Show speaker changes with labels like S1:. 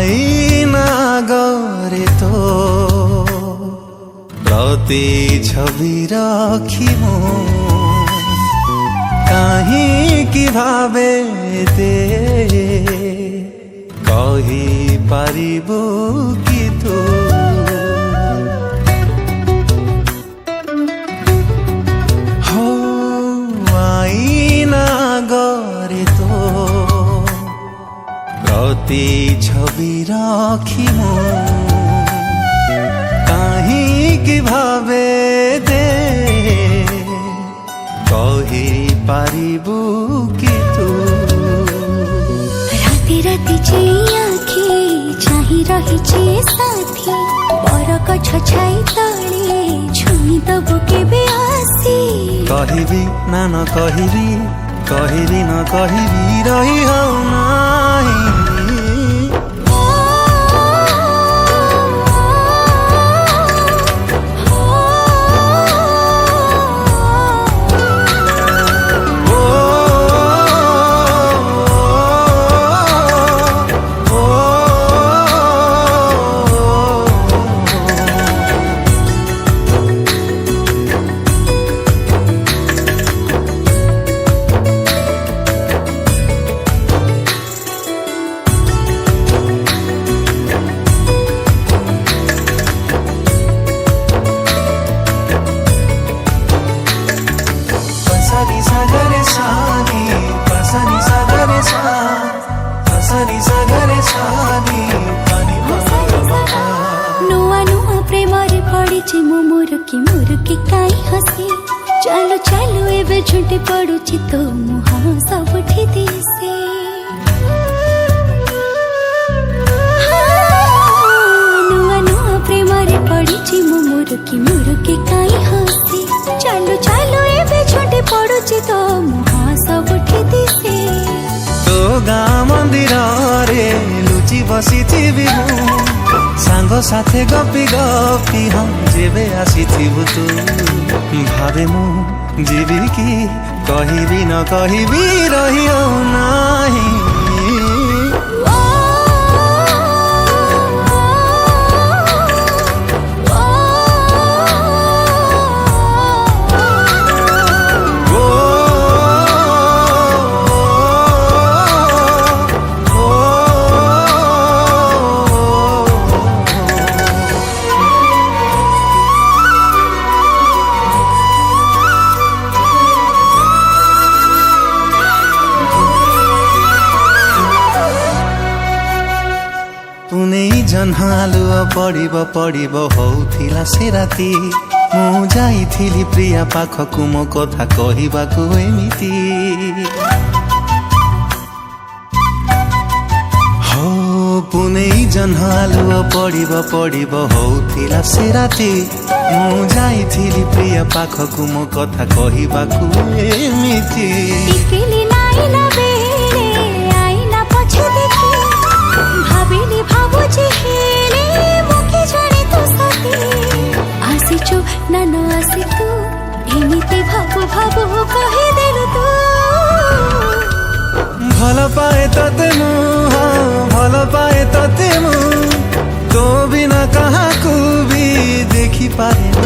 S1: आईना गरे तो प्रति छवि रखी मो काहींकि भावे दे कही पारिबु कि तू हो आईना गरे तो प्रति छवि रखी मो काहींकि भावे दे कही पारिबु कि तू
S2: राति राति जे आँखी चाहि रहिछे साथी बरगछ छाई तले छुई दबु केबे आसी
S1: कहिबी ना न कहिबी कहिबी न कहिबी रही हौ नाही
S2: नुआ नुआ प्रेमरे पड़िछि मो मुरुकी काई हसी चालू चालू एबे झुंटी पड़ुछि तो मुहां सबठी दिसे नुआ नुआ प्रेमरे पड़िछि मो मुरुकी काई हसी चालू चालू एबे झुंटी पड़ुछि तो मुहां सबठी दिसे
S1: तो गाँ मंदिर रे लुचि बसिथिबि मु सांग साथे गपी गपी हम जेबे आसीथिबु तू भावे मु जीवी कि कहिबी न कहिबी रही हौ नाही जन्हालु पड़िब पड़िब होउथिला से राती मु जाइथिली प्रिया पाखकु मो कथा कहिबाकु एमिति हो पुनै जन्हालु पड़िब पड़िब होउथिला से राती मु जाइथिली प्रिया पाखकु मो कथा कहिबाकु एमिति
S2: टिकिली नाइला बेले आइना पछे देखि भाबिली भाबुछि हेले मुके जाने तो साथी आसिछु ना न आसि तू एमिति भाबु भाबु कहि देलु तू
S1: भल पाए तते मु भल पाए तते मु तो बिना कहाकू भी देखि पारे